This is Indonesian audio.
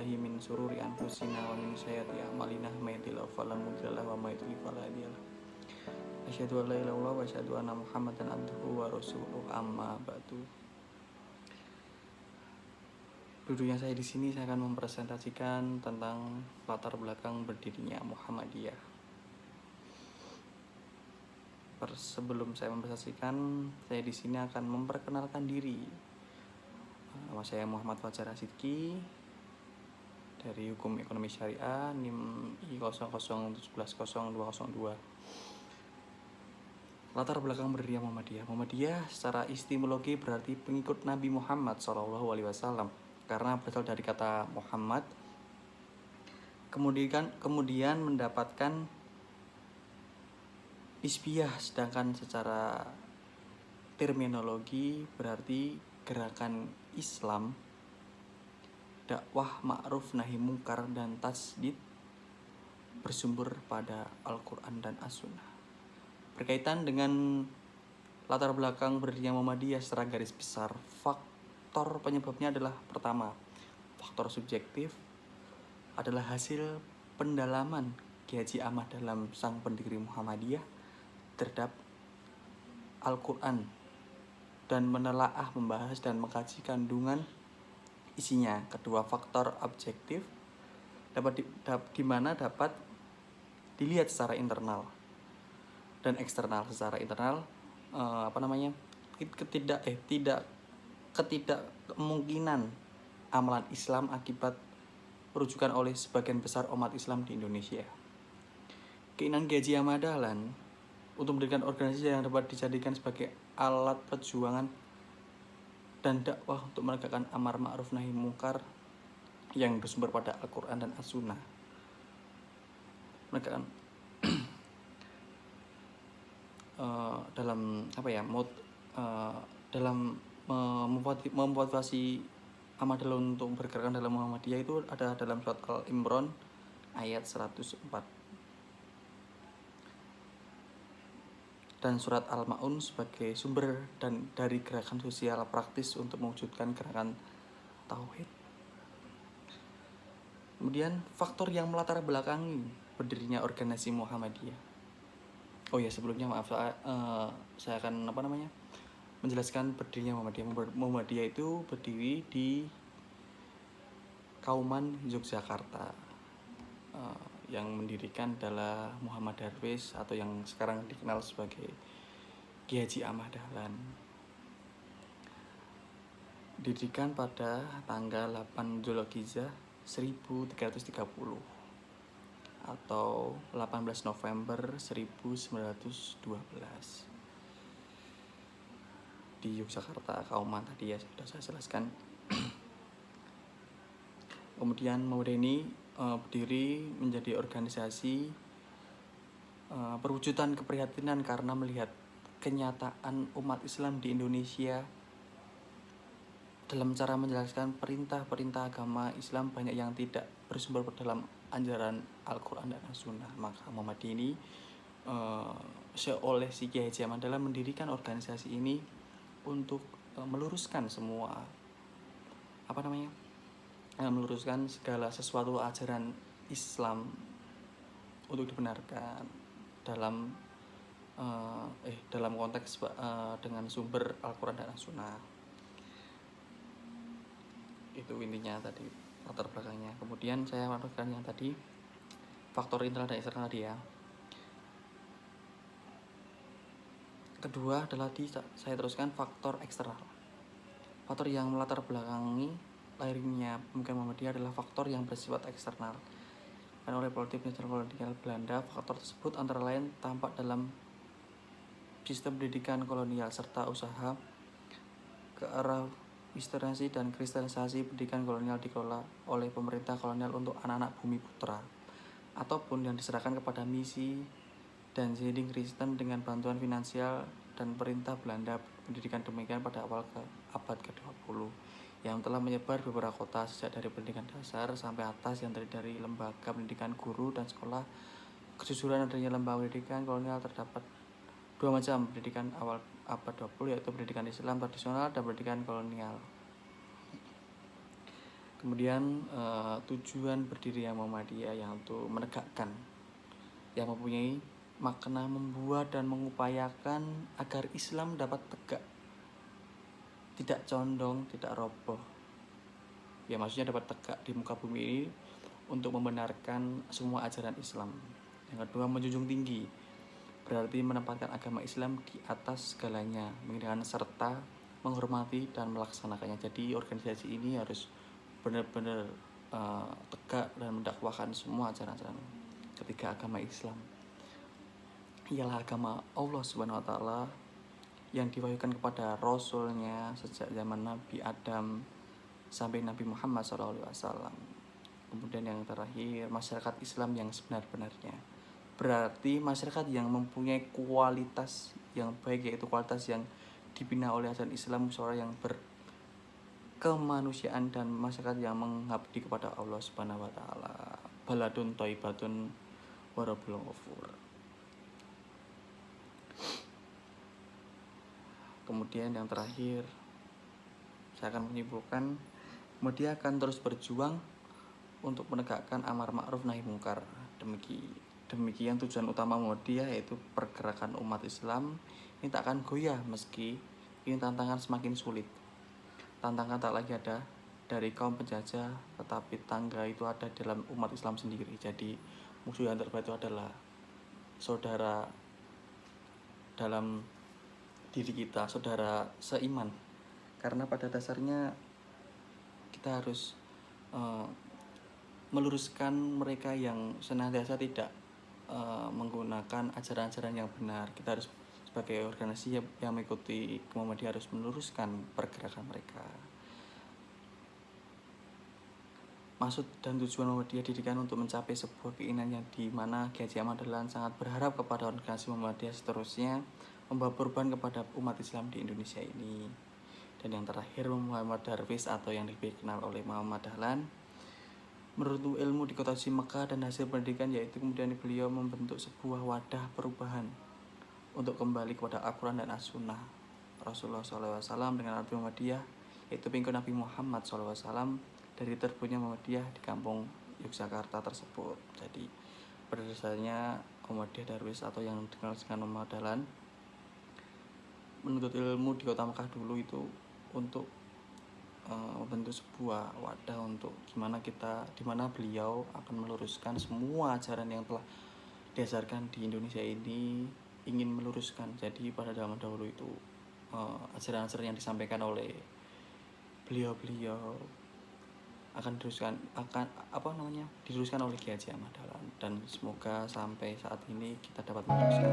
billahi min sururi anfusina wa min sayyiati a'malina may yahdihillahu fala mudilla lahu wa may yudlil fala hadiya lahu. Asyhadu an la ilaha illallah wa asyhadu anna Muhammadan abduhu wa rasuluh, amma ba'du. Duduknya saya di sini, saya akan mempresentasikan tentang latar belakang berdirinya Muhammadiyah. Sebelum saya mempresentasikan, saya di sini akan memperkenalkan diri. Nama saya Muhammad Fajar Asidki dari Hukum Ekonomi Syariah NIM I00170202. Latar belakang berdirinya Muhammadiyah. Muhammadiyah secara etimologi berarti pengikut Nabi Muhammad SAW, karena berasal dari kata Muhammad. Kemudian mendapatkan nisbiyah, sedangkan secara terminologi berarti gerakan Islam, dakwah ma'ruf nahi mungkar dan tasdid bersumber pada Al-Quran dan As-Sunnah. Berkaitan dengan latar belakang berdirinya Muhammadiyah secara garis besar, faktor penyebabnya adalah pertama, faktor subjektif adalah hasil pendalaman Kiai Haji Ahmad Dahlan sang pendiri Muhammadiyah terhadap Al-Quran dan menelaah, membahas dan mengkaji kandungan isinya. Kedua, faktor objektif di mana dapat dilihat secara internal dan eksternal. Secara internal kemungkinan amalan Islam akibat rujukan oleh sebagian besar umat Islam di Indonesia. Keinginan Kiai Haji Ahmad Dahlan untuk mendirikan organisasi yang dapat dijadikan sebagai alat perjuangan dan dakwah untuk menegakkan amar ma'ruf nahi mungkar yang bersumber pada Al-Quran dan As-Sunnah. Menegakkan dalam memotivasi Ahmad Dahlan untuk bergerak dalam Muhammadiyah itu ada dalam surat Al-Imran ayat 104 dan surat Al-Ma'un sebagai sumber dan dari gerakan sosial praktis untuk mewujudkan gerakan tauhid. Kemudian faktor yang melatar belakangi berdirinya organisasi Muhammadiyah. Sebelumnya maaf, saya akan menjelaskan berdirinya Muhammadiyah. Muhammadiyah itu berdiri di Kauman, Yogyakarta. Yang mendirikan adalah Muhammad Darwis atau yang sekarang dikenal sebagai Kiai Haji Ahmad Dahlan. Didirikan pada tanggal 8 Dzulhijjah 1330 atau 18 November 1912 di Yogyakarta, Kauman tadi ya sudah saya jelaskan. Kemudian Muhammadiyah ini berdiri menjadi organisasi perwujudan keprihatinan karena melihat kenyataan umat Islam di Indonesia dalam cara menjelaskan perintah-perintah agama Islam banyak yang tidak bersumber dalam ajaran Al-Quran dan As-Sunnah. Maka Muhammadiyah ini oleh si Kiai Haji Ahmad Dahlan mendirikan organisasi ini untuk meluruskan semua meluruskan segala sesuatu ajaran Islam untuk dibenarkan dalam konteks dengan sumber Al-Quran dan As-Sunnah. Itu intinya tadi latar belakangnya. Kemudian saya menurutkan yang tadi faktor internal dan eksternal dia. Kedua adalah saya teruskan faktor eksternal. Faktor yang melatar belakangi lahirnya pemikiran Muhammadiyah adalah faktor yang bersifat eksternal. Karena oleh politik nasional kolonial Belanda, faktor tersebut antara lain tampak dalam sistem pendidikan kolonial serta usaha ke arah westernasi dan kristenisasi pendidikan kolonial dikelola oleh pemerintah kolonial untuk anak-anak bumi putra, ataupun yang diserahkan kepada misi dan seiring Kristen dengan bantuan finansial dan perintah Belanda. Pendidikan demikian pada awal abad ke-20 yang telah menyebar beberapa kota, sejak dari pendidikan dasar sampai atas yang terdiri dari lembaga pendidikan guru dan sekolah kejujuran. Adanya lembaga pendidikan kolonial terdapat dua macam pendidikan awal abad 20, yaitu pendidikan Islam tradisional dan pendidikan kolonial. Kemudian tujuan berdirinya Muhammadiyah yang untuk menegakkan, yang mempunyai makna membuat dan mengupayakan agar Islam dapat tegak, tidak condong, tidak roboh. Ya maksudnya dapat tegak di muka bumi ini untuk membenarkan semua ajaran Islam. Yang kedua, menjunjung tinggi, berarti menempatkan agama Islam di atas segalanya, menginginkan serta menghormati dan melaksanakannya. Jadi organisasi ini harus benar-benar tegak dan mendakwahkan semua ajaran-ajaran ketiga agama Islam. Ialah agama Allah Subhanahu wa taala yang diwahyukan kepada rasulnya sejak zaman Nabi Adam sampai Nabi Muhammad SAW. Kemudian yang terakhir, masyarakat Islam yang sebenar-benarnya, berarti masyarakat yang mempunyai kualitas yang baik, yaitu kualitas yang dibina oleh ajaran Islam, musyawarah yang berkemanusiaan, dan masyarakat yang mengabdi kepada Allah Subhanahu wa taala. Baladun thayyibatun wa rabbul ghafur. Kemudian yang terakhir, saya akan menyimpulkan, Muhammadiyah akan terus berjuang untuk menegakkan amar ma'ruf nahi mungkar. Demikian tujuan utama Muhammadiyah, yaitu pergerakan umat Islam ini tak akan goyah meski ini tantangan semakin sulit. Tantangan tak lagi ada dari kaum penjajah, tetapi tangga itu ada dalam umat Islam sendiri. Jadi musuh yang terberat itu adalah saudara dalam diri kita, saudara seiman. Karena pada dasarnya kita harus meluruskan mereka yang senantiasa tidak menggunakan ajaran-ajaran yang benar. Kita harus sebagai organisasi yang mengikuti Muhammadiyah harus meluruskan pergerakan mereka. Maksud dan tujuan Muhammadiyah didirikan untuk mencapai sebuah keinginan yang dimana Kiai Haji Ahmad Dahlan sangat berharap kepada organisasi Muhammadiyah seterusnya membawa perubahan kepada umat Islam di Indonesia ini. Dan yang terakhir, Muhammad Darwis atau yang lebih dikenal oleh Muhammad Dahlan menurut ilmu di kota suci Mekah dan hasil pendidikan, yaitu kemudian beliau membentuk sebuah wadah perubahan untuk kembali kepada Al-Quran dan As-Sunnah Rasulullah SAW dengan arti Muhammadiyah, yaitu pengikut Nabi Muhammad SAW dari terbentuknya Muhammadiyah di kampung Yogyakarta tersebut. Jadi pada dasarnya Muhammadiyah Darwis atau yang dikenal dengan Muhammad Dahlan menuntut ilmu di kota Mekah dulu itu untuk membentuk sebuah wadah untuk dimana beliau akan meluruskan semua ajaran yang telah diajarkan di Indonesia ini, ingin meluruskan. Jadi pada zaman dahulu itu ajaran-ajaran yang disampaikan oleh beliau akan diteruskan oleh Kiai Haji Ahmad Dahlan, dan semoga sampai saat ini kita dapat meneruskan.